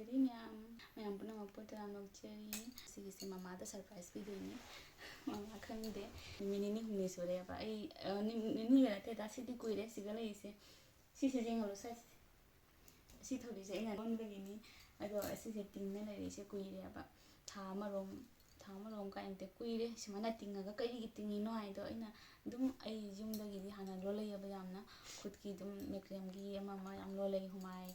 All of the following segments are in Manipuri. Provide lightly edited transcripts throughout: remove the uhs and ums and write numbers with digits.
ꯅꯨꯡꯉꯥꯏꯖꯔꯤ ꯃꯌꯥꯝ ꯄꯨꯝꯅꯃꯛꯄꯨ ꯇꯔꯥꯝ ꯅꯣꯛꯆꯔꯤ ꯁꯤꯒꯤꯁꯦ ꯃꯃꯥꯗ ꯁꯔꯄ꯭ꯔꯥꯏꯖ ꯄꯤꯗꯣꯏꯅꯤ ꯃꯃꯥ ꯈꯪꯗꯦ ꯅꯨꯃꯤꯠ ꯅꯤꯅꯤ ꯍꯨꯝꯅꯤ ꯁꯨꯔꯦꯕ ꯑꯩ ꯅꯤꯅꯤꯒ ꯅꯠꯇꯦꯗ ꯁꯤꯗꯤ ꯀꯨꯏꯔꯦ ꯁꯤꯒ ꯂꯩꯔꯤꯁꯦ ꯁꯤꯁꯦ ꯌꯦꯡꯍꯜꯂꯨ ꯁꯥꯏꯁꯦ ꯁꯤ ꯊꯧꯔꯤꯁꯦ ꯑꯩꯅ ꯂꯣꯟꯕꯒꯤꯅꯤ ꯑꯗꯣ ꯑꯁꯤꯁꯦ ꯇꯤꯡꯅ ꯂꯩꯔꯤꯁꯦ ꯀꯨꯏꯔꯦꯕ ꯊꯥ ꯑꯃꯔꯣꯝ ꯀꯥꯏꯅꯗꯦ ꯀꯨꯏꯔꯦ ꯁꯨꯃꯥꯏꯅ ꯇꯤꯡꯉꯒ ꯀꯩꯒꯤ ꯇꯤꯡꯉꯤꯅꯣ ꯍꯥꯏꯗꯣ ꯑꯩꯅ ꯑꯗꯨꯝ ꯑꯩ ꯌꯨꯝꯗꯒꯤꯗꯤ ꯍꯥꯟꯅ ꯂꯣꯜꯂꯛꯑꯦꯕ ꯌꯥꯝꯅ ꯈꯨꯠꯀꯤ ꯑꯗꯨꯝ ꯃꯦꯀ꯭ꯔꯦꯝꯒꯤ ꯑꯃ ꯌꯥꯝ ꯂꯣꯜꯂꯛꯏ ꯍꯨꯃꯥꯏ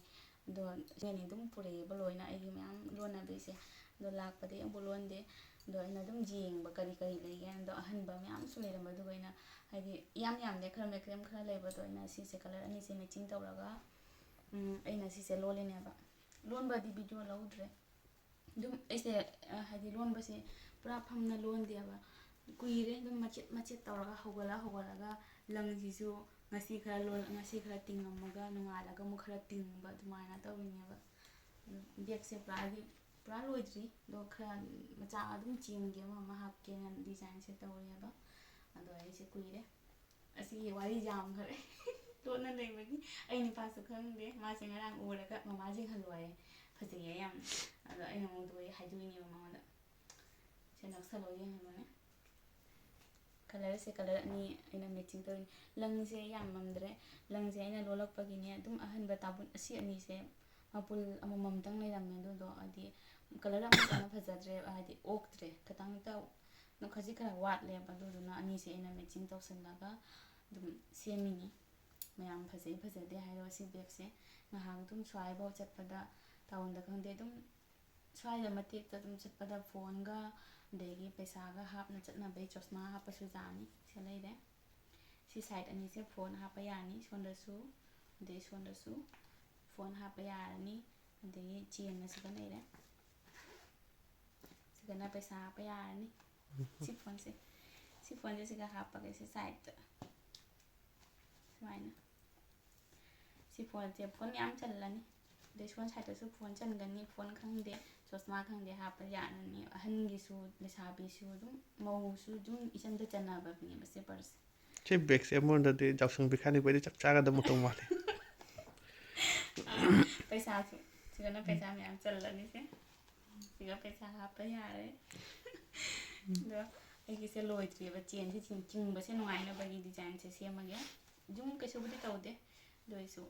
ꯑꯗꯣ ꯁꯤꯅꯤ ꯑꯗꯨꯝ ꯄꯨꯔꯛꯑꯦꯕ ꯂꯣꯏꯅ ꯑꯩꯒꯤ ꯃꯌꯥꯝ ꯂꯣꯟꯅꯕꯤꯁꯦ ꯑꯗꯣ ꯂꯥꯛꯄꯗꯤ ꯑꯃꯨꯛ ꯂꯣꯟꯗꯦ ꯑꯗꯣ ꯑꯩꯅ ꯑꯗꯨꯝ ꯌꯦꯡꯕ ꯀꯔꯤ ꯂꯩꯒꯦ ꯑꯗꯣ ꯑꯍꯟꯕ ꯃꯌꯥꯝꯁꯨ ꯂꯩꯔꯝꯕ ꯑꯗꯨꯒ ꯑꯩꯅ ꯍꯥꯏꯗꯤ ꯌꯥꯝꯗꯦ ꯈꯔ ꯃꯦꯀ꯭ꯔꯦꯝ ꯈꯔ ꯂꯩꯕꯗꯣ ꯑꯩꯅ ꯁꯤꯁꯦ ꯀꯂꯔ ꯑꯅꯤꯁꯦ ꯃꯦꯆꯤꯡ ꯇꯧꯔꯒ ꯑꯩꯅ ꯁꯤꯁꯦ ꯂꯣꯜꯂꯤꯅꯦꯕ ꯂꯣꯟꯕꯗꯤ ꯚꯤꯗꯤꯑꯣ ꯂꯧꯗ꯭ꯔꯦ ꯑꯗꯨꯝ ꯑꯩꯁꯦ ꯍꯥꯏꯗꯤ ꯂꯣꯟꯕꯁꯦ ꯄꯨꯔꯥ ꯐꯝꯅ ꯂꯣꯟꯗꯦꯕ ꯀꯨꯏꯔꯦ ꯑꯗꯨꯝ ꯃꯆꯦꯠ ꯇꯧꯔꯒ ꯍꯧꯒꯠꯂꯒ ꯂꯪꯁꯤꯁꯨ ꯉꯁꯤ ꯈꯔ ꯇꯤꯡꯉꯝꯃꯒ ꯅꯣꯡꯉꯥꯜꯂꯒ ꯑꯃꯨꯛ ꯈꯔ ꯇꯤꯡꯕ ꯑꯗꯨꯃꯥꯏꯅ ꯇꯧꯔꯤꯅꯦꯕ ꯕꯦꯛꯁꯦ ꯄꯨꯔꯥ ꯂꯣꯏꯗ꯭ꯔꯤ ꯑꯗꯣ ꯈꯔ ꯃꯆꯥ ꯑꯗꯨꯝ ꯆꯦꯟꯒꯤ ꯑꯃ ꯍꯥꯞꯀꯦꯅ ꯗꯤꯖꯥꯏꯟꯁꯦ ꯇꯧꯔꯦꯕ ꯑꯗꯣ ꯑꯩꯁꯦ ꯀꯨꯏꯔꯦ ꯑꯁꯤꯒꯤ ꯋꯥꯔꯤ ꯌꯥꯝꯈ꯭ꯔꯦ ꯂꯣꯟꯅ ꯂꯩꯕꯒꯤ ꯑꯩ ꯅꯨꯄꯥꯁꯨ ꯈꯪꯗꯦ ꯃꯥꯁꯦ ꯉꯔꯥꯡ ꯎꯔꯒ ꯃꯃꯥ ꯌꯦꯡꯍꯜꯂꯨ ꯍꯥꯏꯌꯦ ꯐꯖꯩꯌꯦ ꯌꯥꯝꯅ ꯑꯗꯣ ꯑꯩꯅ ꯑꯃꯨꯛ ꯍꯥꯏꯗꯣꯛꯏꯅꯦꯕ ꯃꯉꯣꯟꯗ ꯁꯦ ꯅꯛꯁꯜꯂꯣ ꯌꯦꯡꯍꯜꯂꯣꯅꯦ ꯀꯂꯔꯁꯦ ꯀꯂꯔ ꯑꯅꯤ ꯑꯩꯅ ꯃꯦꯆꯤꯡ ꯇꯧꯔꯤꯅꯤ ꯂꯪꯁꯦ ꯌꯥꯝꯃꯝꯗ꯭ꯔꯦ ꯂꯪꯁꯦ ꯑꯩꯅ ꯂꯣꯜꯂꯛꯄꯒꯤꯅꯦ ꯑꯗꯨꯝ ꯑꯍꯟꯕ ꯇꯥꯕꯨꯟ ꯑꯁꯤ ꯑꯅꯤꯁꯦ ꯃꯄꯨꯜ ꯑꯃꯃꯝꯇꯪ ꯂꯩꯔꯝꯃꯦ ꯑꯗꯨꯗꯣ ꯍꯥꯏꯗꯤ ꯀꯂꯔ ꯑꯃꯇꯅ ꯐꯖꯗ꯭ꯔꯦ ꯍꯥꯏꯗꯤ ꯑꯣꯛꯇ꯭ꯔꯦ ꯈꯖꯤꯛ ꯈꯔ ꯋꯥꯠꯂꯦꯕ ꯑꯗꯨꯗꯨꯅ ꯑꯅꯤꯁꯦ ꯑꯩꯅ ꯃꯦꯆꯤꯡ ꯇꯧꯁꯜꯂꯒ ꯑꯗꯨꯝ ꯁꯦꯝꯃꯤꯅꯤ ꯃꯌꯥꯝ ꯐꯖꯗꯦ ꯍꯥꯏꯔꯣ ꯁꯤ ꯕꯦꯒꯁꯦ ꯉꯥꯏꯍꯥꯛ ꯑꯗꯨꯝ ꯁ꯭ꯋꯥꯏꯐꯥꯎ ꯆꯠꯄꯗ ꯇꯥꯎꯟꯗ ꯈꯪꯗꯦ ꯑꯗꯨꯝ ꯁ꯭ꯋꯥꯏꯗ ꯃꯇꯦꯛꯇ ꯑꯗꯨꯝ ꯆꯠꯄꯗ ꯐꯣꯟꯒ ꯑꯗꯒꯤ ꯄꯩꯁꯥꯒ ꯍꯥꯞꯅ ꯆꯠꯅꯕꯩ ꯆꯣꯁꯃꯥ ꯍꯥꯞꯄꯁꯨ ꯌꯥꯅꯤ ꯁꯤ ꯂꯩꯔꯦ ꯁꯤ ꯁꯥꯏꯠ ꯑꯅꯤꯁꯦ ꯐꯣꯟ ꯍꯥꯞꯄ ꯌꯥꯅꯤ ꯁꯣꯟꯗꯁꯨ ꯑꯗꯩ ꯁꯣꯟꯗꯁꯨ ꯐꯣꯟ ꯍꯥꯞꯄ ꯌꯥꯔꯅꯤ ꯑꯗꯒꯤ ꯆꯦꯟ ꯑꯁꯤꯒ ꯂꯩꯔꯦ ꯁꯤꯒꯅ ꯄꯩꯁꯥ ꯍꯥꯞꯄ ꯌꯥꯔꯅꯤ ꯁꯤ ꯐꯣꯟꯁꯦ ꯁꯤꯒ ꯍꯥꯞꯄꯒ ꯁꯤ ꯁꯥꯏꯠꯇ ꯁꯨꯃꯥꯏꯅ ꯁꯤ ꯐꯣꯟꯁꯦ ꯐꯣꯟ ꯃꯌꯥꯝ ꯆꯜꯂꯅꯤ ꯑꯗꯩ ꯁꯣꯟ ꯁꯥꯏꯠꯇꯁꯨ ꯐꯣꯟ ꯆꯟꯒꯅꯤ ꯐꯣꯟ ꯈꯪꯗꯦ ꯆꯣꯁꯃꯥ ꯈꯪꯗꯦ ꯍꯥꯞꯄ ꯌꯥꯔꯅꯤ ꯑꯍꯟꯒꯤꯁꯨ ꯂꯩꯁꯥꯕꯤꯁꯨ ꯑꯗꯨꯝ ꯃꯧꯁꯨ ꯑꯗꯨꯝ ꯏꯆꯟꯗ ꯆꯟꯅꯕꯅꯦꯕ ꯁꯤ ꯄꯔꯁꯦ ꯁꯤ ꯕꯦꯒꯁꯦ ꯑꯃꯔꯣꯝꯗꯗꯤ ꯌꯥꯎꯁꯪ ꯄꯤꯈꯥꯅꯤꯕꯩꯗꯤ ꯆꯞ ꯆꯥꯒꯗꯕ ꯃꯇꯧ ꯃꯥꯜꯂꯤ ꯄꯩꯁꯥꯁꯨ ꯁꯤꯒꯅ ꯄꯩꯁꯥ ꯃꯌꯥꯝ ꯆꯜꯂꯅꯤꯁꯦ ꯁꯤꯒ ꯄꯩꯁꯥ ꯍꯥꯞꯄ ꯌꯥꯔꯦ ꯑꯗꯣ ꯑꯩꯒꯤꯁꯦ ꯂꯣꯏꯗ꯭ꯔꯤꯑꯕ ꯆꯦꯟꯁꯦ ꯆꯤꯡꯕꯁꯦ ꯅꯨꯡꯉꯥꯏꯅꯕꯒꯤ ꯗꯤꯖꯥꯏꯟꯁꯦ ꯁꯦꯝꯃꯒꯦ ꯑꯗꯨꯝ ꯀꯩꯁꯨꯕꯨꯗꯤ ꯇꯧꯗꯦ ꯑꯗꯨ ꯑꯣꯏꯁꯨ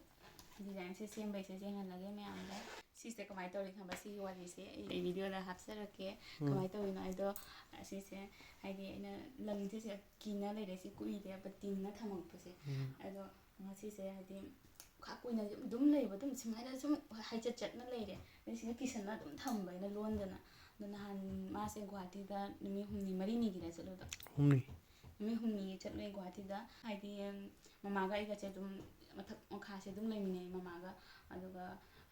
ꯗꯤꯖꯥꯏꯟꯁꯦ ꯁꯦꯝꯕꯩꯁꯦ ꯌꯦꯡꯍꯜꯂꯒꯦ ꯃꯌꯥꯝꯗ ꯁꯤꯁꯦ ꯀꯃꯥꯏꯅ ꯇꯧꯔꯤ ꯈꯪꯕ ꯁꯤꯒꯤ ꯋꯥꯔꯤꯁꯦ ꯑꯩ ꯚꯤꯗꯤꯑꯣꯗ ꯍꯥꯞꯆꯔꯛꯀꯦ ꯀꯃꯥꯏꯅ ꯇꯧꯔꯤꯅꯣ ꯑꯩꯗꯣ ꯑꯁꯤꯁꯦ ꯍꯥꯏꯗꯤ ꯑꯩꯅ ꯂꯪꯁꯤꯁꯦ ꯀꯤꯅ ꯂꯩꯔꯦꯁꯤ ꯀꯨꯏꯔꯦꯕ ꯇꯤꯡꯅ ꯊꯝꯃꯛꯄꯁꯦ ꯑꯗꯣ ꯉꯁꯤꯁꯦ ꯍꯥꯏꯗꯤ ꯈꯔ ꯀꯨꯏꯅ ꯑꯗꯨꯝ ꯂꯩꯕ ꯑꯗꯨꯝ ꯁꯨꯃꯥꯏꯅ ꯁꯨꯝ ꯆꯠꯅ ꯂꯩꯔꯦ ꯑꯗꯩ ꯁꯤꯅ ꯀꯤꯁꯟꯅ ꯑꯗꯨꯝ ꯊꯝꯕ ꯑꯩꯅ ꯂꯣꯟꯗꯅ ꯑꯗꯣ ꯅꯍꯥꯟ ꯃꯥꯁꯦ ꯒꯨꯍꯥꯇꯤꯗ ꯅꯨꯃꯤꯠ ꯍꯨꯝꯅꯤ ꯃꯔꯤꯅꯤꯒꯤꯗ ꯆꯠꯂꯨꯗꯣ ꯅꯨꯃꯤꯠ ꯍꯨꯝꯅꯤꯒꯤ ꯆꯠꯂꯨꯏ ꯒꯨꯍꯥꯇꯤꯗ ꯍꯥꯏꯗꯤ ꯃꯃꯥꯒ ꯑꯩꯒꯁꯦ ꯑꯗꯨꯝ ꯃꯊꯛ ꯃꯈꯥꯁꯦ ꯑꯗꯨꯝ ꯂꯩꯃꯤꯟꯅꯩ ꯃꯃꯥꯒ ꯑꯗꯨꯒ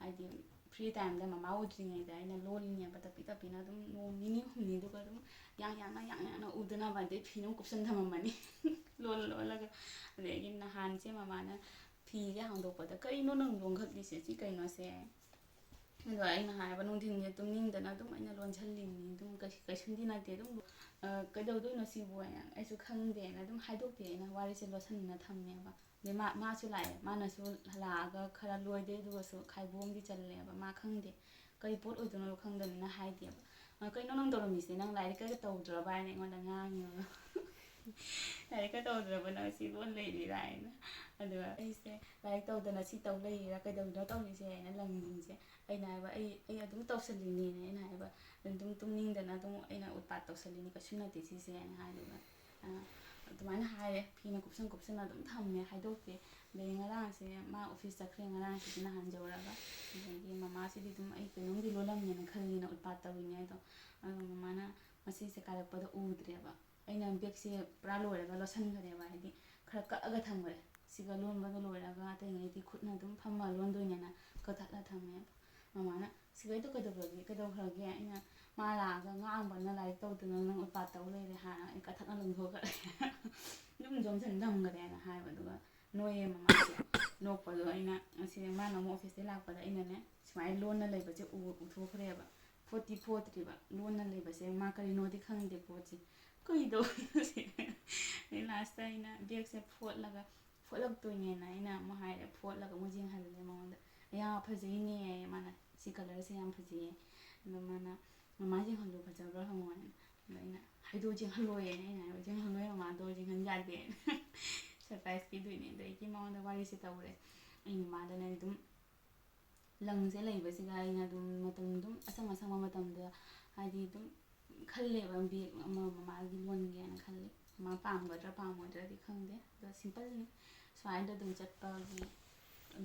ꯍꯥꯏꯗꯤ ꯐ꯭ꯔꯤ ꯇꯥꯏꯝꯗ ꯃꯃꯥ ꯎꯗ꯭ꯔꯤꯉꯩꯗ ꯑꯩꯅ ꯂꯣꯜꯂꯤꯅꯦꯕ ꯇꯞꯄꯤꯅ ꯑꯗꯨꯝ ꯅꯣꯡ ꯅꯤꯅꯤ ꯍꯨꯝꯅꯤꯗꯨꯒ ꯑꯗꯨꯝ ꯌꯥꯡꯅ ꯎꯗꯅꯕ ꯑꯗꯩ ꯐꯤꯅ ꯀꯨꯞꯁꯟ ꯊꯝꯃꯝꯃꯅꯤ ꯂꯣꯜꯂꯒ ꯑꯗꯒꯤ ꯅꯍꯥꯟꯁꯦ ꯃꯃꯥꯅ ꯐꯤꯁꯦ ꯍꯥꯡꯗꯣꯛꯄꯗ ꯀꯩꯅꯣ ꯅꯪ ꯂꯣꯟꯈꯠꯂꯤꯁꯦ ꯁꯤ ꯀꯩꯅꯣꯁꯦ ꯑꯗꯣ ꯑꯩꯅ ꯍꯥꯏꯕ ꯅꯨꯡꯊꯤꯟꯁꯦ ꯇꯨꯝꯅꯤꯡꯗꯅ ꯑꯗꯨꯝ ꯑꯩꯅ ꯂꯣꯟꯁꯤꯜꯂꯤꯅꯤ ꯑꯗꯨꯝ ꯀꯩꯁꯨꯝꯗꯤ ꯅꯠꯇꯦ ꯑꯗꯨꯝ ꯀꯩꯗꯧꯗꯣꯏꯅꯣ ꯁꯤꯕꯨ ꯍꯥꯏꯅ ꯑꯩꯁꯨ ꯈꯪꯗꯦꯅ ꯑꯗꯨꯝ ꯍꯥꯏꯗꯣꯛꯇꯦ ꯑꯩꯅ ꯋꯥꯔꯤꯁꯦ ꯂꯣꯠꯁꯤꯟꯅ ꯊꯝꯃꯦꯕ ꯑꯗꯩ ꯃꯥꯁꯨ ꯂꯥꯛꯑꯦ ꯃꯥꯅꯁꯨ ꯂꯥꯛꯑꯒ ꯈꯔ ꯂꯣꯏꯗꯦ ꯑꯗꯨꯒꯁꯨ ꯈꯥꯏꯕꯣꯝꯗꯤ ꯆꯜꯂꯦꯕ ꯃꯥ ꯈꯪꯗꯦ ꯀꯔꯤ ꯄꯣꯠ ꯑꯣꯏꯗꯣꯏꯅꯣ ꯈꯪꯗꯕꯅꯤꯅ ꯍꯥꯏꯗꯦꯕ ꯀꯩꯅꯣ ꯅꯪ ꯇꯧꯔꯝꯃꯤꯁꯦ ꯅꯪ ꯂꯥꯏꯔꯤꯛꯀ ꯇꯧꯗ꯭ꯔꯕ ꯍꯥꯏꯅ ꯑꯩꯉꯣꯟꯗ ꯉꯥꯡꯉꯦꯕ ꯂꯥꯏꯔꯤꯛꯀ ꯇꯧꯗ꯭ꯔꯕ ꯅꯪ ꯁꯤ ꯂꯣꯟ ꯂꯩꯔꯤꯔꯥ ꯍꯥꯏꯅ ꯑꯗꯨꯒ ꯑꯩꯁꯦ ꯂꯥꯏꯔꯤꯛ ꯇꯧꯗꯅ ꯁꯤ ꯇꯧ ꯂꯩꯔꯤꯔꯥ ꯀꯩꯗꯧꯔꯤꯅꯣ ꯇꯧꯔꯤꯁꯦ ꯍꯥꯏꯅ ꯂꯪꯁꯤꯡꯁꯦ ꯑꯩꯅ ꯍꯥꯏꯕ ꯑꯩ ꯑꯗꯨꯝ ꯇꯧꯁꯜꯂꯤꯅꯦꯅ ꯑꯩꯅ ꯍꯥꯏꯕ ꯑꯗꯨꯝ ꯇꯨꯝꯅꯤꯡꯗꯅ ꯑꯗꯨꯝ ꯑꯩꯅ ꯎꯠꯄꯥꯠ ꯇꯧꯁꯜꯂꯤꯅꯤ ꯀꯩꯁꯨ ꯅꯠꯇꯦ ꯁꯤꯁꯦ ꯍꯥꯏꯅ ꯍꯥꯏꯗꯨꯒ ꯑꯗꯨꯃꯥꯏꯅ ꯍꯥꯏꯔꯦ ꯐꯤꯅ ꯀꯨꯞꯁꯟꯅ ꯑꯗꯨꯝ ꯊꯝꯃꯦ ꯍꯥꯏꯗꯣꯛꯇꯦ ꯑꯗꯩ ꯉꯔꯥꯡꯁꯦ ꯃꯥ ꯑꯣꯐꯤꯁ ꯆꯠꯈ꯭ꯔꯦ ꯉꯔꯥꯡꯁꯤꯗꯤ ꯅꯍꯥꯟꯖꯧꯔꯒ ꯑꯗꯒꯤ ꯃꯃꯥꯁꯤꯗꯤ ꯑꯗꯨꯝ ꯑꯩ ꯀꯩꯅꯣꯝꯗꯤ ꯂꯣꯜꯂꯝꯃꯦꯅ ꯈꯜꯂꯤꯅ ꯎꯠꯄꯥꯠ ꯇꯧꯔꯤꯅꯦ ꯑꯗꯣ ꯃꯃꯥꯅ ꯉꯁꯤꯁꯦ ꯀꯥꯔꯛꯄꯗ ꯎꯗ꯭ꯔꯦꯕ ꯑꯩꯅ ꯕꯦꯒꯁꯦ ꯄꯨꯔꯥ ꯂꯣꯏꯔꯒ ꯂꯣꯠꯁꯤꯟꯈ꯭ꯔꯦꯕ ꯍꯥꯏꯗꯤ ꯈꯔ ꯀꯛꯑꯒ ꯊꯝꯈ꯭ꯔꯦ ꯁꯤꯒ ꯂꯣꯟꯕꯗꯣ ꯂꯣꯏꯔꯒ ꯑꯇꯩꯉꯩꯗꯤ ꯈꯨꯠꯅ ꯑꯗꯨꯝ ꯐꯝꯃ ꯂꯣꯟꯗꯣꯏꯅꯦꯅ ꯀꯛꯊꯠꯂ ꯊꯝꯃꯦꯕ ꯃꯃꯥꯅ ꯁꯤꯒꯩꯗꯣ ꯀꯩꯗꯧꯈ꯭ꯔꯒꯦ ꯑꯩꯅ ꯃꯥ ꯂꯥꯛꯑꯒ ꯉꯥꯡꯕꯅ ꯂꯥꯏꯔꯤꯛ ꯇꯧꯗꯅ ꯅꯪ ꯎꯠꯄꯥꯠ ꯇꯧ ꯂꯩꯔꯦ ꯍꯥꯟꯅ ꯑꯩ ꯀꯛꯊꯠꯅ ꯂꯪꯊꯣꯛꯈ꯭ꯔꯦ ꯑꯗꯨꯝ ꯌꯣꯝꯁꯤꯟ ꯊꯝꯈ꯭ꯔꯦꯅ ꯍꯥꯏꯕ ꯑꯗꯨꯒ ꯅꯣꯏꯌꯦ ꯃꯃꯥꯁꯦ ꯅꯣꯛꯄꯗꯣ ꯑꯩꯅ ꯉꯁꯤ ꯃꯥꯅ ꯑꯃꯨꯛ ꯑꯣꯐꯤꯁꯇꯩ ꯂꯥꯛꯄꯗ ꯑꯩꯅꯅꯦ ꯁꯨꯃꯥꯏꯅ ꯂꯣꯟꯅ ꯂꯩꯕꯁꯦ ꯎꯊꯣꯛꯈ꯭ꯔꯦꯕ ꯐꯣꯠꯇ꯭ꯔꯤꯕ ꯂꯣꯟꯅ ꯂꯩꯕꯁꯦ ꯃꯥ ꯀꯔꯤꯅꯣꯗꯤ ꯈꯪꯗꯦ ꯄꯣꯠꯁꯦ ꯀꯩꯗꯧꯔꯤꯅꯣ ꯁꯤ ꯑꯗꯩ ꯂꯥꯁꯇ ꯑꯩꯅ ꯕꯦꯒꯁꯦ ꯐꯣꯠꯂꯛꯇꯣꯏꯅꯦꯅ ꯑꯩꯅ ꯑꯃꯨꯛ ꯍꯥꯏꯔꯦ ꯐꯣꯠꯂꯒ ꯑꯃꯨꯛ ꯌꯦꯡꯍꯜꯂꯦ ꯃꯉꯣꯟꯗ ꯌꯥ ꯐꯖꯩꯅꯦ ꯃꯥꯅ ꯁꯤ ꯀꯂꯔꯁꯦ ꯌꯥꯝ ꯐꯖꯩꯌꯦ ꯑꯗꯣ ꯃꯥꯅ ꯃꯃꯥ ꯌꯦꯡꯍꯜꯂꯨ ꯐꯖꯕ꯭ꯔꯥ ꯍꯪꯉꯣꯅ ꯑꯗꯣ ꯑꯩꯅ ꯍꯥꯏꯗꯣꯛ ꯌꯦꯡꯍꯜꯂꯣꯏꯌꯦꯅ ꯑꯩꯅ ꯍꯥꯏꯕ ꯌꯦꯡꯍꯜꯂꯣꯏ ꯃꯃꯥꯗꯣ ꯌꯦꯡꯍꯟ ꯌꯥꯗꯦ ꯁꯔꯄ꯭ꯔꯥꯏꯖ ꯄꯤꯗꯣꯏꯅꯦ ꯑꯗꯣ ꯑꯩꯒꯤ ꯃꯉꯣꯟꯗ ꯋꯥꯔꯤꯁꯦ ꯇꯧꯔꯦ ꯑꯩ ꯃꯃꯥꯗꯅ ꯑꯗꯨꯝ ꯂꯪꯁꯦ ꯂꯩꯕꯁꯤꯒ ꯑꯩꯅ ꯑꯗꯨꯝ ꯃꯇꯝ ꯑꯗꯨꯝ ꯑꯁꯪꯕ ꯃꯇꯝꯗ ꯍꯥꯏꯗꯤ ꯑꯗꯨꯝ ꯈꯜꯂꯦꯕ ꯕꯦꯒ ꯑꯃ ꯃꯃꯥꯒꯤ ꯂꯣꯟꯒꯦꯅ ꯈꯜꯂꯤ ꯃꯥ ꯄꯥꯝꯒꯗ꯭ꯔꯥ ꯄꯥꯝꯃꯣꯏꯗ꯭ꯔꯗꯤ ꯈꯪꯗꯦ ꯑꯗꯣ ꯁꯤꯝꯄꯜꯅꯤ ꯁꯨꯃꯥꯏꯅ ꯑꯗꯨꯝ ꯆꯠꯄꯒꯤ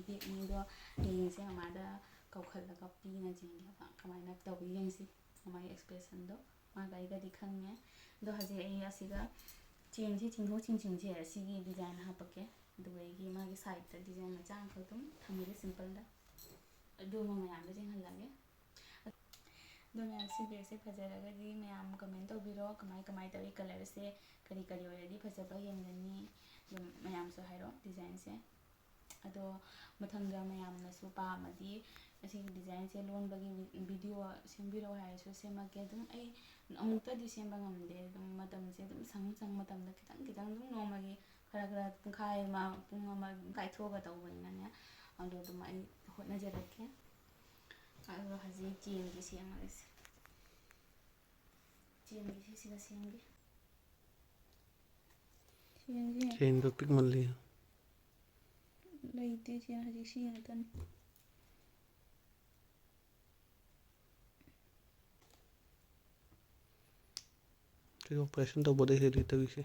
ꯕꯦꯒꯅꯤ ꯑꯗꯣ ꯍꯌꯦꯡꯁꯦ ꯃꯃꯥꯗ ꯀꯧꯈꯠꯂꯒ ꯄꯤꯅꯁꯦꯕ ꯀꯃꯥꯏꯅ ꯇꯧꯕꯤ ꯌꯦꯡꯁꯤ ꯃꯃꯥꯒꯤ ꯑꯦꯛꯁꯄ꯭ꯔꯦꯁꯟꯗꯣ ꯃꯥꯒ ꯑꯩꯒꯗꯤ ꯈꯪꯉꯦ ꯑꯗꯣ ꯍꯧꯖꯤꯛ ꯑꯩ ꯑꯁꯤꯒ ꯆꯦꯟꯁꯤ ꯆꯤꯡꯊꯣꯛ ꯆꯤꯡꯁꯤꯟꯁꯦ ꯑꯁꯤꯒꯤ ꯗꯤꯖꯥꯏꯟ ꯍꯥꯞꯄꯛꯀꯦ ꯑꯗꯨꯒ ꯑꯩꯒꯤ ꯃꯥꯒꯤ ꯁꯥꯏꯗꯇ ꯗꯤꯖꯥꯏꯟ ꯃꯆꯥ ꯑꯃꯈꯛ ꯑꯗꯨꯝ ꯊꯝꯒꯦ ꯁꯤꯝꯄꯜꯗ ꯑꯗꯨ ꯑꯃ ꯃꯌꯥꯝꯗ ꯌꯦꯡꯍꯜꯂꯒꯦ ꯑꯗꯣ ꯃꯌꯥꯝ ꯁꯤ ꯕꯦꯒꯁꯦ ꯐꯖꯔꯒꯗꯤ ꯃꯌꯥꯝ ꯀꯃꯦꯟ ꯇꯧꯕꯤꯔꯣ ꯀꯃꯥꯏ ꯇꯧꯋꯤ ꯀꯂꯔꯁꯦ ꯀꯔꯤ ꯑꯣꯏꯔꯗꯤ ꯐꯖꯕ ꯍꯦꯟꯒꯅꯤ ꯑꯗꯨꯝ ꯃꯌꯥꯝꯁꯨ ꯍꯥꯏꯔꯛꯑꯣ ꯗꯤꯖꯥꯏꯟꯁꯦ ꯑꯗꯣ ꯃꯊꯪꯗ ꯃꯌꯥꯝꯅꯁꯨ ꯄꯥꯝꯃꯗꯤ ꯑꯁꯤꯒꯤ ꯗꯤꯖꯥꯏꯟꯁꯦ ꯂꯣꯟꯕꯒꯤ ꯚꯤꯗꯤꯑꯣ ꯁꯦꯝꯕꯤꯔꯛꯑꯣ ꯍꯥꯏꯔꯁꯨ ꯁꯦꯝꯃꯛꯀꯦ ꯑꯗꯨꯝ ꯑꯩ ꯑꯃꯨꯛꯇꯗꯤ ꯁꯦꯝꯕ ꯉꯝꯗꯦ ꯑꯗꯨꯝ ꯃꯇꯝꯁꯦ ꯑꯗꯨꯝ ꯁꯪ ꯃꯇꯝꯗ ꯈꯤꯇꯪ ꯑꯗꯨꯝ ꯅꯣꯡꯃꯒꯤ ꯈꯔ ꯄꯨꯡꯈꯥꯏ ꯑꯃ ꯄꯨꯡ ꯑꯃ ꯑꯗꯨꯝ ꯀꯥꯏꯊꯣꯛꯑꯒ ꯇꯧꯕꯅꯤꯅꯅꯦ ꯑꯗꯣ ꯑꯗꯨꯝ ꯑꯩ ꯍꯣꯠꯅꯖꯔꯛꯀꯦ ꯑꯗꯣ ꯍꯧꯖꯤꯛ ꯆꯦꯟꯒꯤ ꯁꯦꯝꯃꯒꯦꯁꯦ ꯆꯦꯟꯒꯤꯁꯦ ꯁꯤꯒ ꯁꯦꯝꯒꯦ ꯆꯦꯟꯁꯦ ꯆꯦꯟꯗꯣ ꯄꯤꯛꯃꯜꯂꯤ ꯂꯩꯇꯦ ꯆꯦꯟ ꯍꯧꯖꯤꯛ ꯁꯤ ꯉꯥꯛꯇꯅꯤ ꯁꯤ ꯑꯣꯄꯔꯦꯁꯟ ꯇꯧꯕꯗ ꯍꯦꯜꯂꯤ ꯇꯧꯔꯤꯁꯦ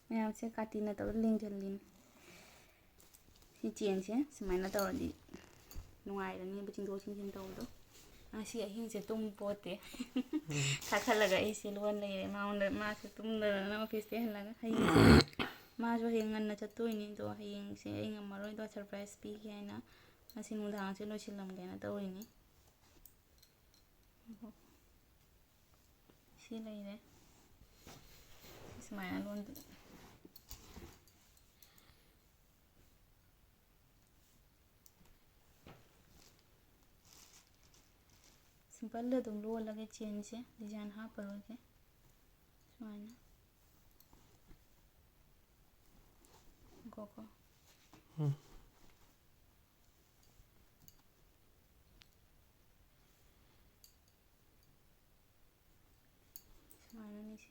ꯃꯌꯥꯝꯁꯦ ꯀꯥꯇꯤꯅ ꯇꯧꯔ ꯂꯦꯡꯁꯤꯜꯂꯤꯅꯤ ꯁꯤ ꯆꯦꯟꯁꯦ ꯁꯨꯃꯥꯏꯅ ꯇꯧꯔꯗꯤ ꯅꯨꯡꯉꯥꯏꯔꯅꯦꯕ ꯆꯤꯡꯊꯣꯛ ꯆꯤꯡꯁꯤꯟ ꯇꯧꯕꯗꯣ ꯉꯁꯤ ꯑꯍꯤꯡꯁꯦ ꯇꯨꯝꯄꯣꯠꯇꯦ ꯀꯥꯈꯠꯂꯒ ꯑꯩꯁꯦ ꯂꯣꯟ ꯂꯩꯔꯦ ꯃꯉꯣꯟꯗ ꯃꯥꯁꯨ ꯇꯨꯝꯗꯗꯅ ꯑꯣꯐꯤꯁ ꯆꯦꯜꯍꯜꯂꯒ ꯍꯌꯦꯡꯁꯦ ꯃꯥꯁꯨ ꯍꯌꯦꯡ ꯉꯟꯅ ꯆꯠꯇꯣꯏꯅꯤ ꯑꯗꯣ ꯍꯌꯦꯡꯁꯦ ꯑꯩ ꯉꯝꯃꯔꯣꯏꯗꯣ ꯁꯔꯄ꯭ꯔꯥꯏꯖ ꯄꯤꯒꯦ ꯍꯥꯏꯅ ꯉꯁꯤ ꯅꯨꯡꯗꯥꯡꯁꯦ ꯂꯣꯏꯁꯤꯜꯂꯝꯒꯦꯅ ꯇꯧꯔꯤꯅꯤ ꯁꯤ ꯂꯩꯔꯦ ꯁꯨꯃꯥꯏꯅ ꯂꯣꯟꯗ ꯁꯤꯝꯄꯜꯗ ꯑꯗꯨꯝ ꯂꯣꯜꯂꯒꯦ ꯆꯦꯟꯁꯦ ꯗꯤꯖꯥꯏꯟ ꯍꯥꯞꯄꯔꯣꯏꯒꯦ ꯁꯨꯃꯥꯏꯅ ꯀꯣ ꯁꯨꯃꯥꯏꯅꯅꯤ ꯁꯤ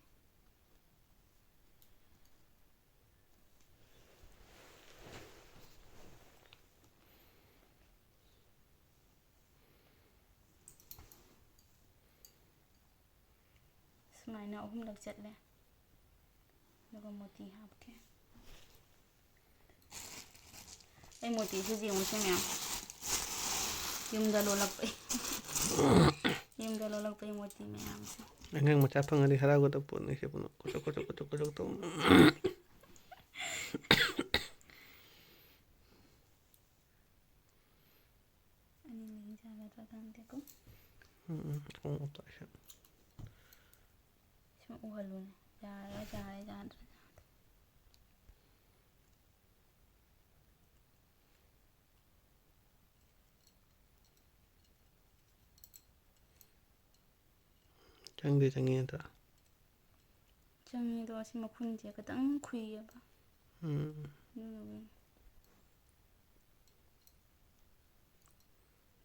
ꯁꯨꯃꯥꯏꯅ 3ꯂꯛ ꯆꯠꯂꯦ ꯑꯗꯨꯒ ꯃꯣꯇꯤ ꯍꯥꯞꯀꯦ ꯑꯩ ꯃꯣꯇꯤꯁꯦ ꯌꯦꯡꯉꯨꯁꯦ ꯃꯌꯥꯝ ꯌꯨꯝꯗ ꯂꯣꯜꯂꯛꯄꯩ ꯃꯣꯇꯤ ꯃꯌꯥꯝꯁꯦ ꯑꯉꯥꯡ ꯃꯆꯥ ꯐꯪꯉꯗꯤ ꯍꯔꯥꯎꯒꯗꯕ ꯄꯣꯠꯅꯤ ꯁꯤ ꯄꯨꯟꯅ ꯀꯣꯆꯣꯛ ꯇꯧ ꯑꯅꯤ ꯌꯥꯒꯗ꯭ꯔꯥ ꯈꯪꯗꯦꯀꯣ ꯁꯨꯝ ꯎꯍꯜꯂꯨꯅꯦ ꯌꯥꯔꯦ ꯆꯪꯉꯤ ꯅꯠꯇ꯭ꯔꯥ ꯆꯪꯉꯤꯗꯣ ꯑꯁꯤ ꯃꯈꯨꯟꯁꯦ ꯈꯤꯇꯪ ꯈꯨꯏꯌꯦꯕ ꯑꯗꯨꯗꯨꯒꯤ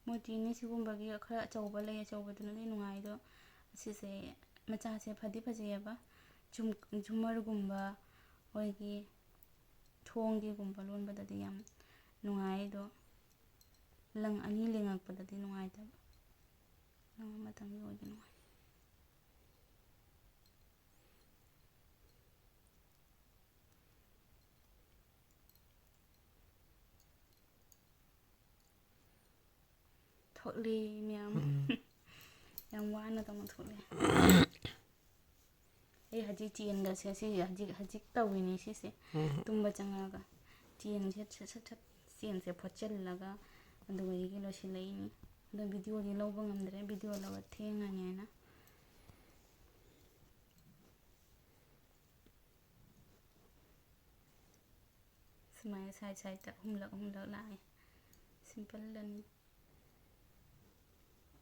ꯃꯣꯇꯤꯅꯤ ꯁꯤꯒꯨꯝꯕꯒꯤ ꯈꯔ ꯑꯆꯧꯕ ꯂꯩ ꯑꯆꯧꯕꯗꯨꯅꯗꯤ ꯅꯨꯡꯉꯥꯏꯗꯣ ꯑꯁꯤꯁꯦ ꯃꯆꯥꯁꯦ ꯐꯗꯤ ꯐꯖꯩꯑꯕ झꯨꯃꯔꯒꯨꯝꯕ ꯑꯩꯈꯣꯏꯒꯤ ꯊꯣꯡꯒꯤꯒꯨꯝꯕ ꯂꯣꯟꯕꯗꯗꯤ ꯌꯥꯝ ꯅꯨꯡꯉꯥꯏ ꯑꯗꯣ ꯂꯪ ꯑꯅꯤ ꯂꯦꯡꯉꯛꯄꯗꯗꯤ ꯅꯨꯡꯉꯥꯏꯇꯕ ꯂꯪ ꯑꯃꯇꯪꯒꯤ ꯑꯣꯏꯗꯤ ꯅꯨꯡꯉꯥꯏ ꯊꯣꯛꯂꯤ ꯃꯌꯥꯝ ꯌꯥꯝ ꯋꯥꯅ ꯇꯧꯅ ꯊꯣꯛꯂꯤ ꯑꯩ ꯍꯧꯖꯤꯛ ꯆꯦꯟꯒꯁꯦ ꯁꯤꯁꯦ ꯍꯧꯖꯤꯛ ꯇꯧꯔꯤꯅꯤ ꯁꯤꯁꯦ ꯇꯨꯝꯕ ꯆꯪꯉꯒ ꯆꯦꯟꯁꯦ ꯁꯠ ꯆꯦꯟꯁꯦ ꯐꯣꯠꯆꯤꯜꯂꯒ ꯑꯗꯨꯒ ꯑꯩꯒꯤ ꯂꯣꯏꯁꯤꯜꯂꯛꯏꯅꯤ ꯑꯗꯣ ꯚꯤꯗꯤꯑꯣꯗꯤ ꯂꯧꯕ ꯉꯝꯗ꯭ꯔꯦ ꯚꯤꯗꯤꯑꯣ ꯂꯧꯕ ꯊꯦꯡꯉꯅꯤꯅ ꯁꯨꯃꯥꯏꯅ ꯁꯥꯏꯗꯇ 3ꯂꯛ ꯂꯥꯛꯑꯦ ꯁꯤꯝꯄꯜꯗꯅꯤ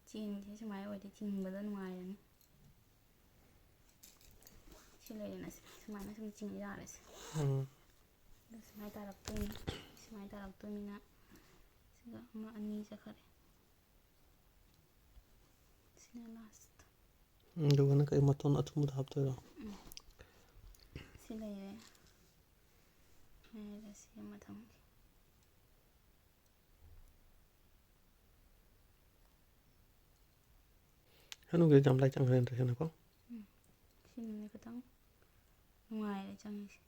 ꯆꯦꯟꯁꯦ ꯁꯨꯃꯥꯏꯅ ꯑꯣꯏꯔꯗꯤ ꯆꯤꯡꯕꯗ ꯅꯨꯡꯉꯥꯏꯔꯅꯤ ꯁꯤ ꯂꯩꯔꯦꯅ ꯁꯨꯃꯥꯏꯅ ꯁꯨꯝ ꯆꯤꯡ ꯌꯥꯔꯦꯁꯦ ꯑꯗꯣ ꯁꯨꯃꯥꯏꯅ ꯇꯥꯔꯛꯇꯣꯏꯅꯤꯅ ꯁꯤ ꯁꯤꯒ ꯑꯃ ꯑꯅꯤ ꯆꯠꯈꯔꯦ ꯁꯤꯅ ꯂꯥꯁ ꯑꯗꯨꯒꯅ ꯀꯩ ꯃꯇꯣꯟ ꯑꯊꯨꯝꯕꯗ ꯍꯥꯞꯇꯣꯏꯔꯣ ꯁꯤ ꯂꯩꯔꯦ ꯃꯌꯥꯏꯗ ꯁꯤ ꯑꯃ ꯊꯝꯒꯦ ꯍꯅꯨꯒꯤꯗꯤ ꯌꯥꯝ ꯂꯥꯏ ꯆꯪꯈ꯭ꯔꯦ ꯅꯠꯇ꯭ꯔꯁꯤꯅꯀꯣ ꯁꯤꯅꯅꯦ ꯈꯤꯇꯪ ꯅꯨꯡꯉꯥꯏꯔꯦ ꯆꯪꯉꯤꯁꯦ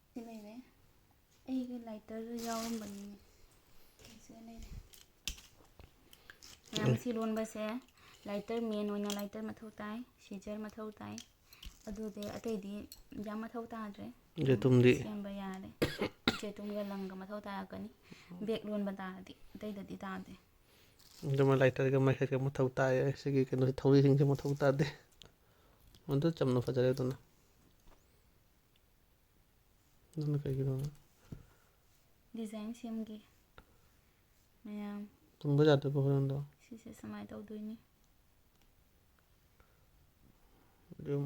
ꯁꯤ ꯂꯩꯔꯦ ꯑꯩꯒ ꯂꯥꯏꯇꯔꯁꯨ ꯌꯥꯎꯔꯝꯕꯅꯤꯅꯦ ꯁꯤꯒ ꯂꯩꯔꯦ ꯃꯌꯥꯝ ꯑꯁꯤ ꯂꯣꯟꯕꯁꯦ ꯂꯥꯏꯇꯔ ꯃꯦꯟ ꯑꯣꯏꯅ ꯂꯥꯏꯇꯔ ꯃꯊꯧ ꯇꯥꯏ ꯁꯤꯖꯔ ꯃꯊꯧ ꯇꯥꯏ ꯑꯗꯨꯗꯤ ꯑꯇꯩꯗꯤ ꯌꯥꯝ ꯃꯊꯧ ꯇꯥꯗ꯭ꯔꯦ ꯌꯦꯇꯨꯝꯗꯤ ꯁꯦꯝꯕ ꯌꯥꯔꯦ ꯆꯦꯇꯨꯝꯒ ꯂꯪꯒ ꯃꯊꯧ ꯇꯥꯔꯛꯀꯅꯤ ꯕꯦꯛ ꯂꯣꯟꯕ ꯇꯥꯔꯗꯤ ꯑꯇꯩꯗꯗꯤ ꯇꯥꯗꯦ ꯑꯗꯨꯃ ꯂꯥꯏꯇꯔꯒ ꯃꯩꯈꯦꯠꯀ ꯃꯊꯧ ꯇꯥꯏ ꯁꯤꯒꯤ ꯀꯩꯅꯣꯁꯤ ꯊꯧꯔꯤꯁꯤꯡꯁꯦ ꯃꯊꯧ ꯇꯥꯗꯦ ꯑꯗꯨ ꯆꯝꯅ ꯐꯖꯔꯦ ꯑꯗꯨꯅ ꯀꯩꯒꯤꯅꯣ ꯗꯤꯖꯥꯏꯟ ꯁꯦꯝꯒꯦ ꯃꯌꯥꯝ ꯇꯨꯝꯕ ꯌꯥꯗꯕ ꯍꯣꯔꯦꯟꯗꯣ ꯁꯤꯁꯦ ꯁꯨꯃꯥꯏꯅ ꯇꯧꯗꯣꯏꯅꯤ ꯑꯗꯨꯝ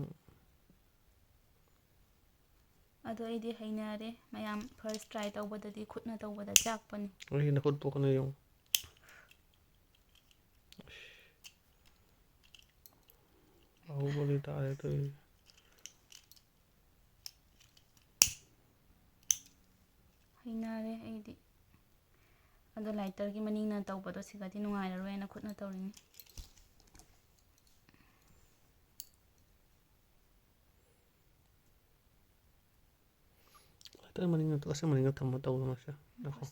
ꯑꯗꯣ ꯑꯩꯗꯤ ꯍꯩꯅꯔꯦ ꯃꯌꯥꯝ ꯐꯥꯔꯁ ꯇ꯭ꯔꯥꯏ ꯇꯧꯕꯗꯗꯤ ꯈꯨꯠꯅ ꯇꯧꯕꯗ ꯆꯥꯛꯄꯅꯤ ꯑꯩꯒꯤ ꯅꯈꯨꯠ ꯄꯣꯛꯀꯅꯤ ꯌꯦꯡꯉꯨ ꯕꯥꯍꯨꯕꯂꯤ ꯇꯥꯔꯦ ꯇꯧꯔꯤꯁꯦ ꯍꯩꯅꯔꯦ ꯑꯩꯗꯤ ꯑꯗꯣ ꯂꯥꯏꯇꯔꯒꯤ ꯃꯅꯤꯡꯅ ꯇꯧꯕꯗꯣ ꯁꯤꯒꯗꯤ ꯅꯨꯡꯉꯥꯏꯔꯔꯣꯏꯅ ꯈꯨꯠꯅ ꯇꯧꯔꯤꯅꯤ ꯂꯥꯏꯇꯔ ꯃꯅꯤꯡ ꯑꯁꯤ ꯃꯅꯤꯡꯗ ꯊꯝꯃ ꯇꯧꯕꯃꯁꯦ ꯉꯥꯏꯈꯣ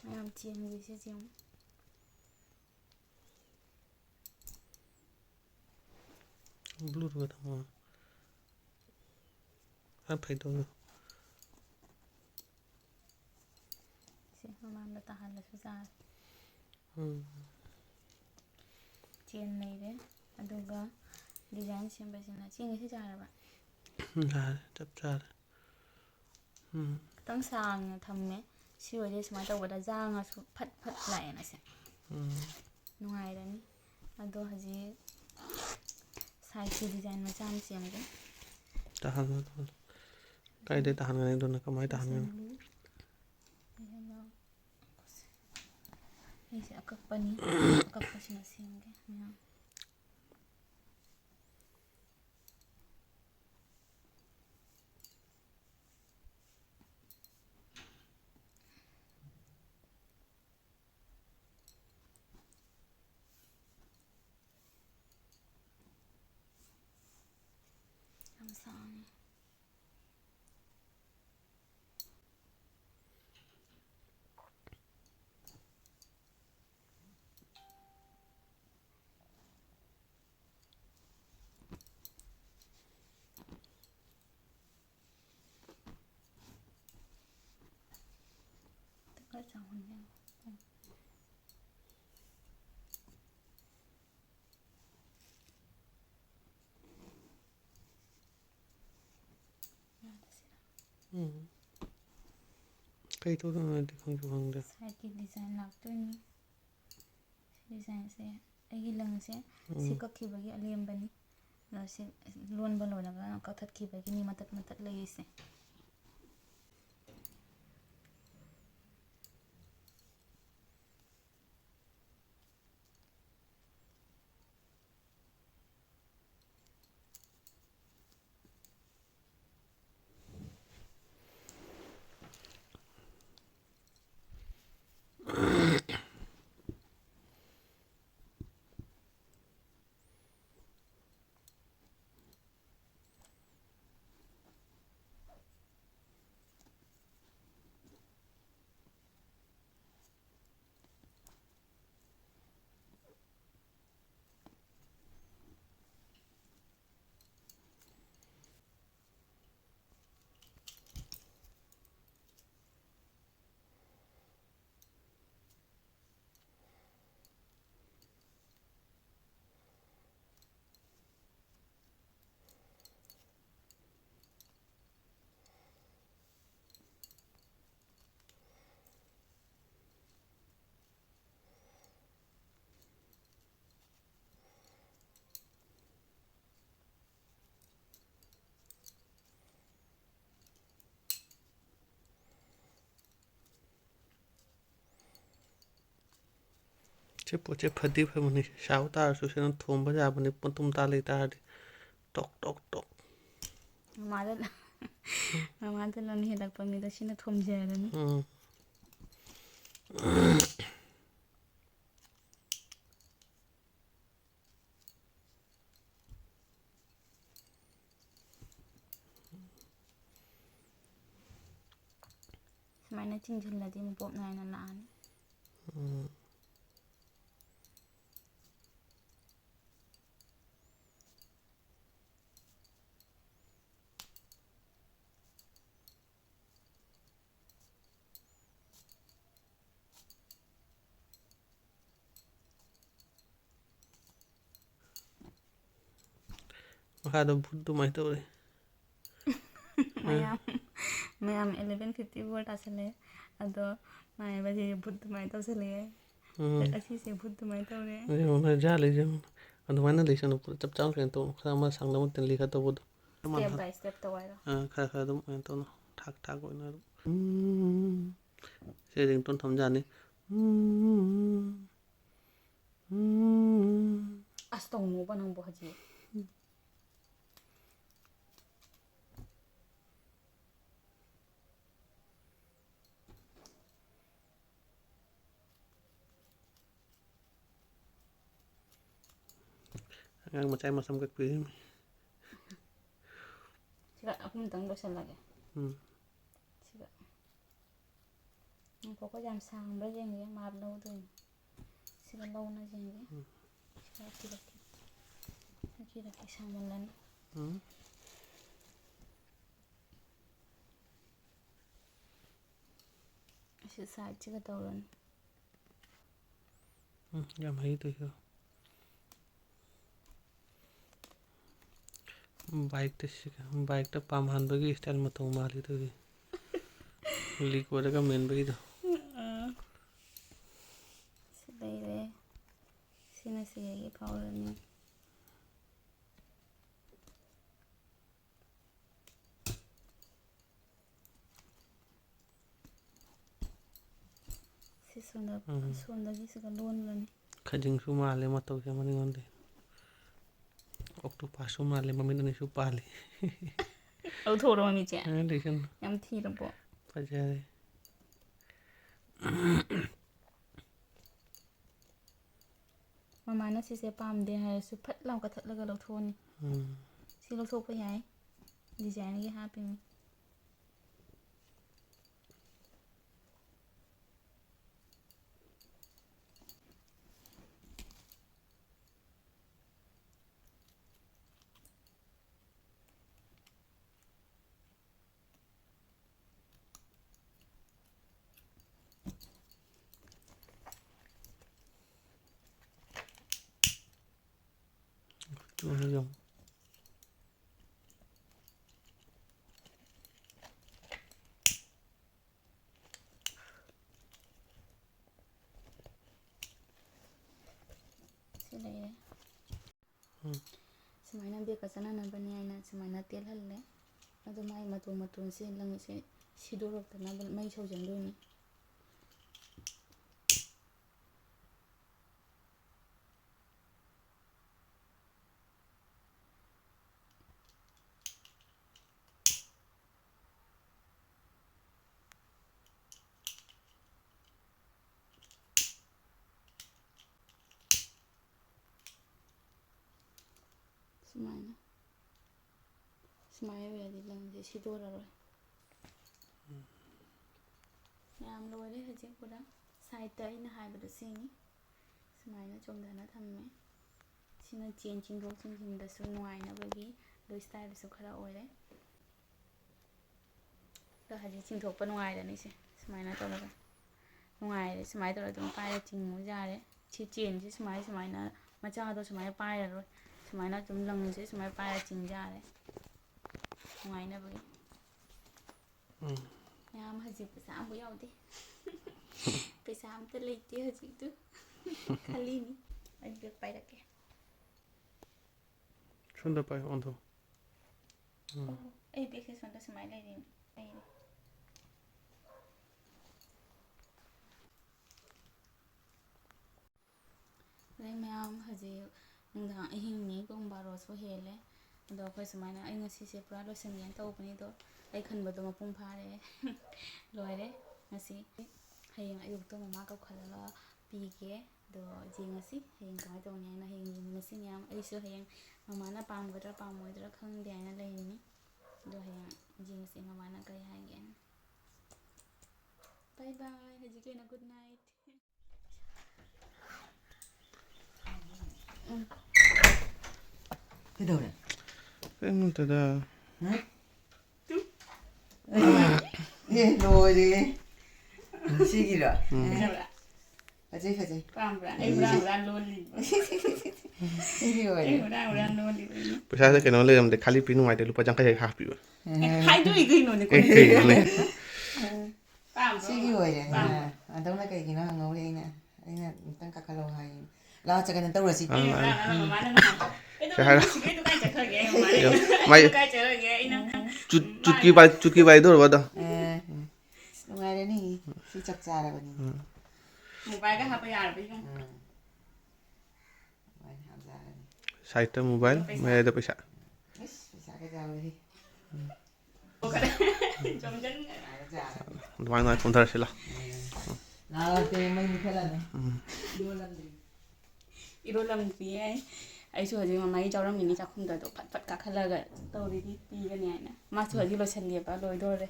ꯃꯌꯥꯝ ꯆꯦꯟꯈꯤꯁꯦ ꯌꯦꯡꯉꯨ ꯕ꯭ꯂꯨꯇꯨꯠ ꯊꯝꯃꯣ ꯈꯔ ꯐꯩꯗꯧ ꯁꯤ ꯃꯃꯥꯡꯗ ꯇꯥꯍꯜꯂꯁꯨ ꯆꯥꯔꯦ ꯎꯝ ꯆꯦꯟ ꯂꯩꯔꯦ ꯑꯗꯨꯒ ꯗꯤꯖꯥꯏꯟ ꯁꯦꯝꯕꯁꯤꯅ ꯆꯦꯟꯒꯁꯤ ꯆꯥꯔꯕ ꯌꯥꯔꯦ ꯆꯞ ꯆꯥꯔꯦ ꯈꯤꯇꯪ ꯁꯥꯡꯅ ꯊꯝꯃꯦ ꯁꯤ ꯑꯣꯏꯔꯗꯤ ꯁꯨꯃꯥꯏꯅ ꯇꯧꯕꯗ ꯌꯥꯡꯉꯁꯨ ꯐꯠ ꯐꯠ ꯂꯥꯛꯑꯦꯅ ꯁꯦ ꯅꯨꯡꯉꯥꯏꯔꯅꯤ ꯑꯗꯣ ꯍꯧꯖꯤꯛ ꯁꯥꯏꯠꯀꯤ ꯗꯤꯖꯥꯏꯟ ꯃꯆꯥ ꯑꯃ ꯁꯦꯝꯒꯦ ꯇꯥꯍꯜꯂꯣ ꯀꯥꯏꯗꯩ ꯇꯥꯍꯟꯒꯅꯤ ꯑꯗꯨꯅ ꯀꯃꯥꯏꯅ ꯇꯥꯍꯟꯒꯅꯤ ꯑꯩꯁꯦ ꯑꯀꯛꯄꯅꯤ ꯑꯀꯛꯄꯁꯤꯅ ꯁꯦꯝꯒꯦ ꯃꯌꯥꯝ ꯌꯥꯝ ꯁꯥꯡꯉꯦ ꯈꯔ ꯆꯥꯎꯍꯟꯒꯦ ꯀꯩ ꯇꯧꯗꯣꯏꯅꯣꯗꯤ ꯈꯪꯁꯨ ꯈꯪꯗꯦ ꯁꯥꯏꯠꯀꯤ ꯗꯤꯖꯥꯏꯟ ꯂꯥꯛꯇꯣꯏꯅꯤ ꯁꯤ ꯗꯤꯖꯥꯏꯟꯁꯦ ꯑꯩꯒꯤ ꯂꯪꯁꯦ ꯁꯤ ꯀꯛꯈꯤꯕꯒꯤ ꯑꯂꯦꯝꯕꯅꯤ ꯑꯗꯣ ꯁꯤ ꯂꯣꯟꯕ ꯂꯣꯏꯔꯒ ꯀꯛꯊꯠꯈꯤꯕꯒꯤꯅꯤ ꯃꯇꯠ ꯃꯇꯠ ꯂꯩꯔꯤꯁꯦ ꯁꯤ ꯄꯣꯠꯁꯦ ꯐꯗꯤ ꯐꯕꯅꯤ ꯁꯥꯎ ꯇꯥꯔꯁꯨ ꯁꯤꯅ ꯊꯣꯡꯕ ꯌꯥꯕꯅꯤ ꯄꯟꯇꯨꯝ ꯇꯥ ꯂꯩ ꯇꯥꯔꯗꯤ ꯇꯣꯛ ꯇꯣꯛ ꯇꯣꯛ ꯃꯃꯥꯗ ꯂꯝ ꯍꯦꯜꯂꯛꯄ ꯃꯤꯗ ꯁꯤꯅ ꯊꯣꯝꯖꯔꯅꯤ. ꯁꯨꯃꯥꯏꯅ ꯆꯤꯡꯁꯤꯜꯂꯗꯤ ꯃꯄꯣꯞ ꯅꯥꯏꯅ ꯂꯥꯛꯑꯅꯤ. ꯃꯈꯥꯗ ꯚꯨꯠ ꯑꯗꯨꯃꯥꯏꯅ ꯇꯧꯔꯦ. ꯃꯌꯥꯝ 11:54 ꯇꯥꯁꯜꯂꯦ. ꯑꯗꯣ ꯃꯥꯏꯕꯁꯤ ꯚꯨꯠ ꯑꯗꯨꯃꯥꯏꯅ ꯇꯧꯁꯜꯂꯛꯑꯦ. ꯑꯁꯤꯁꯦ ꯚꯨꯠ ꯑꯗꯨꯃꯥꯏꯅ ꯇꯧꯔꯦ. ꯑꯗꯨꯃꯥꯏꯅ ꯂꯩꯁꯅꯨ ꯆꯞ ꯆꯥꯅ ꯀꯩꯅꯣ ꯇꯧ ꯈꯔ ꯑꯃ ꯁꯥꯡꯅꯕ ꯇꯦꯟꯂꯤ ꯈꯔ ꯇꯧꯕꯗꯣ. ꯁ꯭ꯇꯦꯞ ꯕꯥꯏ ꯁ꯭ꯇꯦꯞ ꯇꯧ ꯍꯥꯏꯔꯣ? ꯈꯔ ꯈꯔ ꯑꯗꯨꯝ ꯀꯩꯅꯣ ꯇꯧꯅ ꯊꯥꯛ ꯊꯥꯛ ꯑꯣꯏꯅ ꯑꯗꯨꯝ ꯁꯤ ꯔꯤꯡꯇꯣꯟ ꯊꯝꯖꯥꯅꯤ. ꯑꯁ ꯇꯧꯅꯣꯕ ꯅꯪꯕꯨ ꯍꯧꯖꯤꯛ. ꯑꯉꯥꯡ ꯃꯆꯥ ꯃꯁꯝ ꯀꯛꯄꯤꯔꯤꯝ. ꯁꯤꯒ ꯑꯍꯨꯝꯇꯪ ꯂꯣꯏꯁꯤꯜꯂꯒꯦ. ꯁꯤꯒ ꯉꯥꯏꯈꯣꯀꯣ ꯌꯥꯝ ꯁꯥꯡꯕ꯭ꯔꯥ ꯌꯦꯡꯒꯦ ꯃꯥꯞ ꯂꯧꯗꯣꯏꯅꯤ. ꯁꯤꯒ ꯂꯧꯅ ꯌꯦꯡꯒꯦ. ꯁꯤꯒ ꯀꯤꯔꯛꯀꯦ ꯁꯥꯡꯃꯜꯂꯅꯤ. ꯑꯁꯤ ꯁꯥꯏꯗꯁꯤꯒ ꯇꯧꯔꯅꯤ. ꯌꯥꯝ ꯍꯩ ꯇꯧꯏꯗꯣ. ꯕꯥꯏꯛꯇ ꯄꯥꯝꯍꯟꯕꯒꯤ ꯏꯁꯇꯥꯏꯜ ꯃꯇꯧ ꯃꯥꯜꯂꯤ ꯇꯧꯏꯗꯣ. ꯂꯤꯛ ꯑꯣꯏꯔꯒ ꯃꯦꯟꯕꯒꯤꯗꯣ. ꯁꯤ ꯂꯩꯔꯦ. ꯁꯤꯅ ꯁꯤꯒꯤ ꯐꯥꯎꯔꯅꯤ. ꯁꯤ ꯁꯣꯝꯗꯒꯤ ꯁꯤꯒ ꯂꯣꯟꯒꯅꯤ. ꯈꯖꯤꯡꯁꯨ ꯃꯥꯜꯂꯦ ꯃꯇꯧꯁꯦ ꯃꯅꯤꯡꯉꯣꯟꯗꯩ. ꯑꯣꯛꯇꯣꯄꯁꯁꯨ ꯃꯥꯜꯂꯦ ꯃꯃꯤꯠ ꯑꯅꯤꯁꯨ ꯄꯥꯜꯂꯤ. ꯂꯧꯊꯣꯛꯎꯔꯣ ꯃꯃꯤꯠꯁꯦ? ꯌꯥꯝ ꯊꯤꯔꯕꯣ? ꯐꯖꯔꯦ. ꯃꯃꯥꯅ ꯁꯤꯁꯦ ꯄꯥꯝꯗꯦ ꯍꯥꯏꯔꯁꯨ ꯐꯠ ꯂꯥꯎ ꯀꯛꯊꯠꯂꯒ ꯂꯧꯊꯣꯛꯑꯅꯤ. ꯁꯤ ꯂꯧꯊꯣꯛꯄ ꯌꯥꯏ. ꯗꯤꯖꯥꯏꯟꯒꯤ ꯍꯥꯞꯄꯤꯅꯤ. ꯁꯤ ꯂꯩꯔꯦ. ꯁꯨꯃꯥꯏꯅ ꯕꯦꯒꯀ ꯆꯟꯅꯅꯕꯅꯦ ꯍꯥꯏꯅ ꯁꯨꯃꯥꯏꯅ ꯇꯦꯜꯍꯜꯂꯦ. ꯑꯗꯣ ꯃꯥꯏ ꯃꯇꯣꯟꯁꯦ ꯂꯪꯁꯦ ꯁꯤꯗꯣꯔꯛꯇꯅꯕ ꯃꯩ ꯁꯧꯖꯟꯗꯣꯏꯅꯤ. ꯁꯨꯃꯥꯏꯅ ꯑꯣꯏꯔꯗꯤ ꯂꯪꯁꯦ ꯁꯤꯗꯣꯔꯔꯣꯏ. ꯌꯥꯝ ꯂꯣꯏꯔꯦ ꯍꯧꯖꯤꯛ ꯄꯨꯔꯥ. ꯁꯥꯏꯗꯇ ꯑꯩꯅ ꯍꯥꯏꯕꯗꯣ ꯁꯤꯅꯤ. ꯁꯨꯃꯥꯏꯅ ꯆꯣꯡꯊꯅ ꯊꯝꯃꯦ. ꯁꯤꯅ ꯆꯦꯟ ꯆꯤꯡꯊꯣꯛ ꯆꯤꯡꯁꯤꯟꯗꯁꯨ ꯅꯨꯡꯉꯥꯏꯅꯕꯒꯤ ꯏꯁꯇꯥꯏꯜꯗꯁꯨ ꯈꯔ ꯑꯣꯏꯔꯦ. ꯑꯗꯣ ꯍꯧꯖꯤꯛ ꯆꯤꯡꯊꯣꯛꯄ ꯅꯨꯡꯉꯥꯏꯔꯅꯤꯁꯦ. ꯁꯨꯃꯥꯏꯅ ꯇꯧꯔꯒ ꯅꯨꯡꯉꯥꯏꯔꯦ. ꯁꯨꯃꯥꯏꯅ ꯇꯧꯔꯒ ꯑꯗꯨꯝ ꯄꯥꯏꯔ ꯆꯤꯡꯉꯨ ꯌꯥꯔꯦ. ꯁꯤ ꯆꯦꯟꯁꯤ ꯁꯨꯃꯥꯏꯅ ꯃꯆꯥꯗꯣ ꯁꯨꯃꯥꯏꯅ ꯄꯥꯏꯔꯔꯣꯏ. ꯁꯨꯃꯥꯏꯅ ꯑꯗꯨꯝ ꯂꯪꯁꯦ ꯁꯨꯃꯥꯏꯅ ꯄꯥꯏꯔ ꯆꯤꯡ ꯌꯥꯔꯦ. ꯅꯨꯡꯉꯥꯏꯅꯕꯒꯤ. ꯃꯌꯥꯝ ꯍꯧꯖꯤꯛ ꯄꯩꯁꯥ ꯑꯃꯐꯥꯎ ꯌꯥꯎꯗꯦ. ꯄꯩꯁꯥ ꯑꯝꯇ ꯂꯩꯇꯦ ꯍꯧꯖꯤꯛꯇꯨ. ꯈꯜꯂꯤꯅꯤ. ꯑꯩ ꯕꯦꯒ ꯄꯥꯏꯔꯛꯀꯦ. ꯁꯣꯝꯗ ꯄꯥꯏꯌꯣ ꯑꯣꯟꯊꯣ. ꯑꯩ ꯕꯦꯒꯁꯦ ꯁꯣꯝꯗ ꯁꯨꯃꯥꯏꯅ ꯂꯩꯔꯤꯅꯤ. ꯑꯗꯩ ꯃꯌꯥꯝ ꯍꯧꯖꯤꯛ ꯅꯨꯡꯗꯥꯡ ꯑꯍꯤꯡꯅꯤ ꯄꯨꯡ 12ꯁꯨ ꯍꯦꯜꯂꯦ ꯑꯗꯣ ꯑꯩꯈꯣꯏ ꯁꯨꯃꯥꯏꯅ ꯑꯩ ꯉꯁꯤꯁꯦ ꯄꯨꯔꯥ ꯂꯣꯏꯁꯤꯟꯒꯦꯅ ꯇꯧꯕꯅꯤ ꯑꯗꯣ ꯑꯩ ꯈꯟꯕꯗꯣ ꯃꯄꯨꯡ ꯐꯥꯔꯦ ꯂꯣꯏꯔꯦ ꯉꯁꯤ ꯍꯌꯦꯡ ꯑꯌꯨꯛꯇꯣ ꯃꯃꯥ ꯀꯧꯈꯠꯂꯒ ꯄꯤꯒꯦ ꯑꯗꯣ ꯌꯦꯡꯉꯁꯤ ꯍꯌꯦꯡ ꯀꯃꯥꯏꯅ ꯇꯧꯅꯤ ꯍꯥꯏꯅ ꯍꯌꯦꯡ ꯌꯦꯡꯃꯤꯟꯅꯁꯤ ꯃꯌꯥꯝ ꯑꯩꯁꯨ ꯍꯌꯦꯡ ꯃꯃꯥꯅ ꯄꯥꯝꯒꯗ꯭ꯔꯥ ꯄꯥꯝꯃꯣꯏꯗ꯭ꯔꯥ ꯈꯪꯗꯦ ꯍꯥꯏꯅ ꯂꯩꯔꯤꯅꯤ ꯑꯗꯣ ꯍꯌꯦꯡ ꯌꯦꯡꯉꯁꯤ ꯃꯃꯥꯅ ꯀꯔꯤ ꯍꯥꯏꯒꯦꯅ ꯕꯥꯏ ꯕꯥꯏ ꯍꯧꯖꯤꯛꯀꯤ ꯑꯣꯏꯅ ꯒꯨꯗ ꯅꯥꯏꯠ 그래. 뺐는데다. 응? 예, 노래. 시기라. 가지 가지. ꯄꯥꯝꯕ꯭ꯔꯥ ꯑꯩ ꯍꯨꯔꯥꯟ ꯍꯨꯔꯥꯟ ꯂꯣꯜꯂꯤꯕ 시기 ꯑꯩ 노래. ꯍꯨꯔꯥꯟ ꯍꯨꯔꯥꯟ ꯂꯣꯜꯂꯤꯕ ꯄꯩꯁꯥꯁꯦ ꯀꯩꯅꯣ ꯂꯩꯔꯝꯗꯦ ꯈꯥꯂꯤ ꯄꯤ ꯅꯨꯡꯉꯥꯏꯇꯦ ꯂꯨꯄꯥ 50 ꯍꯥꯞꯄꯤꯕ ꯍꯥꯏꯗꯣꯛꯏ ꯀꯩꯅꯣꯅꯦ ꯀꯩꯅꯣꯅꯦ 시기 노래. 안동나 그기나 노래 이나 일단 까깔로 하이. 라자 그냥 떠오르지. ꯑꯩ ꯍꯨꯔꯥꯟ ꯃꯃꯥꯅ ꯅꯍꯥꯟ ꯀꯩꯗꯧꯔꯒꯦ ꯀꯥꯏ ꯆꯠꯈ꯭ꯔꯒꯦ ꯑꯩ ꯃꯥꯏ ꯃꯃꯥꯅ ꯀꯥꯏ ꯆꯠꯈ꯭ꯔꯒꯦ ꯑꯩꯅ ꯆꯨꯠꯀꯤ 바이더러거든 농아래니 시작 잘하거니. 모바일가 하고 야르고 이거 많이 감사하니. 사이트 모바일 매도 पैसा 비싸게 자우리. 그래 좀 전. तुम्हारे ना फोन धरशिला 나한테 많이 편하네. 이rollamꯗ꯭ꯔꯤꯌꯦ ꯑꯩꯁꯨ ꯍꯧꯖꯤꯛ ꯃꯃꯥꯒꯤ ꯆꯥꯎꯔꯝꯃꯤꯅꯤ ꯆꯥꯛꯈꯨꯝꯗ ꯑꯗꯣ ꯐꯠ ꯐꯠ ꯀꯥꯈꯠꯂꯒ ꯇꯧꯔꯤꯗꯤ ꯄꯤꯒꯅꯤ ꯍꯥꯏꯅ ꯃꯥꯁꯨ ꯍꯧꯖꯤꯛ ꯂꯣꯏꯁꯤꯜꯂꯦꯕ ꯂꯣꯏꯗꯣꯔꯦ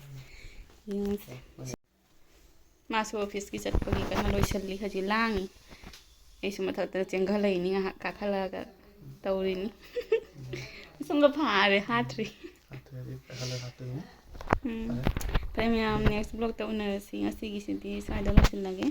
ꯌꯦꯡꯁꯦ ꯃꯥꯁꯨ ꯑꯣꯐꯤꯁꯀꯤ ꯆꯠꯄꯒꯤ ꯀꯟꯅ ꯂꯣꯏꯁꯤꯜꯂꯤ ꯍꯧꯖꯤꯛ ꯂꯥꯡꯉꯤ ꯑꯩꯁꯨ ꯃꯊꯛꯇ ꯆꯦꯟꯈꯠꯂꯛꯏꯅꯤ ꯉꯥꯏꯍꯥꯛ ꯀꯥꯈꯠꯂꯒ ꯇꯧꯔꯤꯅꯤ ꯁꯨꯝꯒ ꯐꯥꯔꯦ ꯍꯥꯠꯇ꯭ꯔꯤ ꯐꯔꯦ ꯃꯌꯥꯝ ꯅꯦꯛꯁ ꯕ꯭ꯂꯣꯛꯇ ꯎꯅꯔꯁꯤ ꯉꯁꯤꯒꯤꯁꯤꯗꯤ ꯁ꯭ꯋꯥꯏꯗ ꯂꯣꯏꯁꯤꯜꯂꯒꯦ